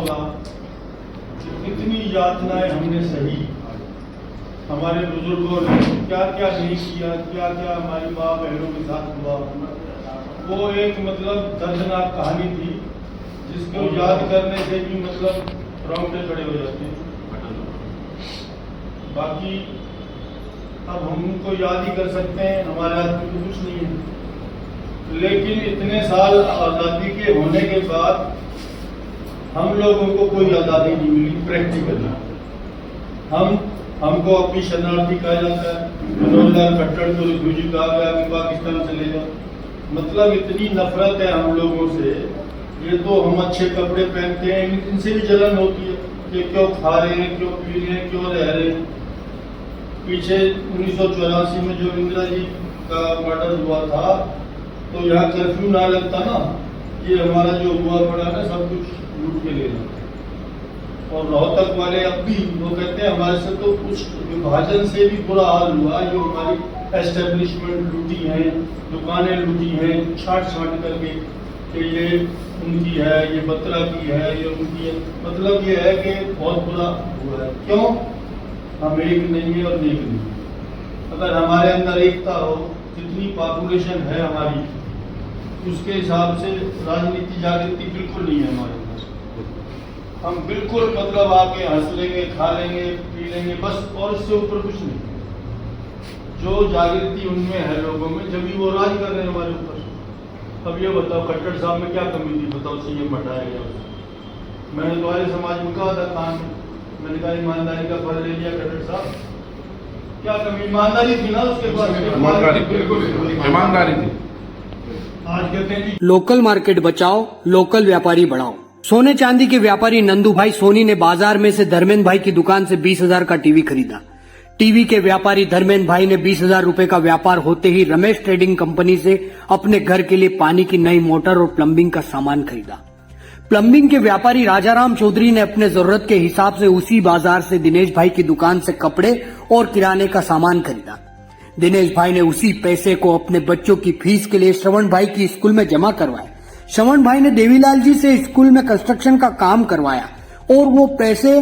होगा कि कितनी यातनाएं हमने सही, हमारे बुजुर्गों ने क्या क्या नहीं किया, क्या क्या हमारी माँ बहनों के साथ हुआ। वो एक मतलब दर्दनाक कहानी थी जिसको याद करने से भी मतलब रोंगटे खड़े हो जाते हैं। बाकी अब हम उनको याद ही कर सकते हैं, हमारे हाथ में तो कुछ नहीं है। लेकिन इतने साल आज़ादी के होने के बाद हम लोगों को कोई आज़ादी नहीं मिली प्रैक्टिकली। हमको अपनी शरणार्थी कहा जाता है, मनोज लाल खट्टर को रिफ्यूजी कहा गया कि पाकिस्तान से ले जाओ। मतलब इतनी नफरत है हम लोगों से। ये तो हम अच्छे कपड़े पहनते हैं, इनसे भी जलन होती है कि क्यों खा रहे हैं, क्यों पी रहे हैं, क्यों रह रहे हैं। पीछे 1984 में जो इंदिरा जी का मर्डर हुआ था तो यहाँ कर्फ्यू ना लगता ना, ये हमारा जो हुआ पड़ा ना सब कुछ लूट के ले जाता। और रोहतक वाले अब भी वो कहते हैं हमारे से तो कुछ विभाजन से भी बुरा हाल हुआ, जो हमारी एस्टेब्लिशमेंट लूटी है, दुकानें लूटी हैं छाट छाट करके कि ये उनकी है, ये बत्रा की है, ये उनकी है। मतलब ये है कि बहुत बुरा हुआ है। क्यों? हम एक नहीं है और नेक नहीं है। अगर हमारे अंदर एकता हो, जितनी पॉपुलेशन है हमारी उसके हिसाब से राजनीति जागृति बिल्कुल नहीं है हमारे पास। हम बिल्कुल मतलब आके हंस लेंगे, खा लेंगे, पी लेंगे बस, और इससे ऊपर कुछ नहीं। जो जागृति उनमें है लोगों में, जब भी वो राज कर रहे हैं हमारे ऊपर। अब ये बताओ खट्टर साहब में क्या कमी थी, बताओ सीएम हटाया गया। मैंने तो आर्य समाज में कहा था कान में, मैंने कहा ईमानदारी का फल ले लिया खट्टर साहब। क्या कमी? ईमानदारी थी ना उसके पास, ईमानदारी थी। आज कहते हैं जी लोकल मार्केट बचाओ, लोकल व्यापारी बढ़ाओ। सोने चांदी के व्यापारी नंदू भाई सोनी ने बाजार में से धर्मेंद्र भाई की दुकान से 20,000 का टीवी खरीदा। टीवी के व्यापारी धर्मेंद्र भाई ने 20,000 रुपए का व्यापार होते ही रमेश ट्रेडिंग कंपनी से अपने घर के लिए पानी की नई मोटर और प्लम्बिंग का सामान खरीदा। प्लम्बिंग के व्यापारी राजाराम चौधरी ने अपने जरूरत के हिसाब से उसी बाजार से दिनेश भाई की दुकान से कपड़े और किराने का सामान खरीदा। दिनेश भाई ने उसी पैसे को अपने बच्चों की फीस के लिए श्रवण भाई की स्कूल में जमा करवाया। श्रवण भाई ने देवीलाल जी से स्कूल में कंस्ट्रक्शन का काम करवाया और वो पैसे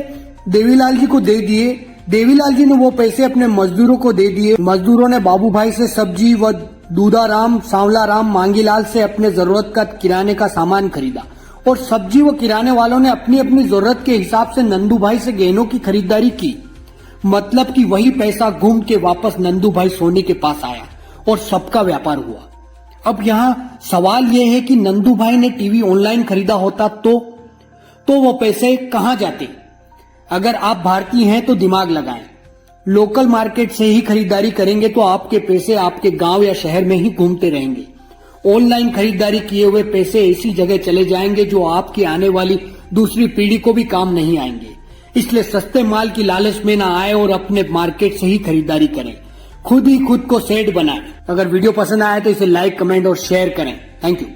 देवीलाल जी को दे दिए। देवीलाल जी ने वो पैसे अपने मजदूरों को दे दिए। मजदूरों ने बाबू भाई से सब्जी व दूधाराम, सांवलाराम, मांगीलाल से अपने जरूरत का किराने का सामान खरीदा और सब्जी व किराने वालों ने अपनी अपनी जरूरत के हिसाब से नंदू भाई से गहनों की खरीदारी की। मतलब कि वही पैसा घूम के वापस नंदू भाई सोनी के पास आया और सबका व्यापार हुआ। अब यहाँ सवाल यह है कि नंदू भाई ने टीवी ऑनलाइन खरीदा होता तो वो पैसे कहाँ जाते? अगर आप भारतीय हैं तो दिमाग लगाएं। लोकल मार्केट से ही खरीदारी करेंगे तो आपके पैसे आपके गांव या शहर में ही घूमते रहेंगे। ऑनलाइन खरीदारी किए हुए पैसे ऐसी जगह चले जाएंगे जो आपकी आने वाली दूसरी पीढ़ी को भी काम नहीं आएंगे। इसलिए सस्ते माल की लालच में ना आए और अपने मार्केट से ही खरीदारी करें। खुद ही खुद को सेठ बनाएं। अगर वीडियो पसंद आए तो इसे लाइक, कमेंट और शेयर करें। Thank you.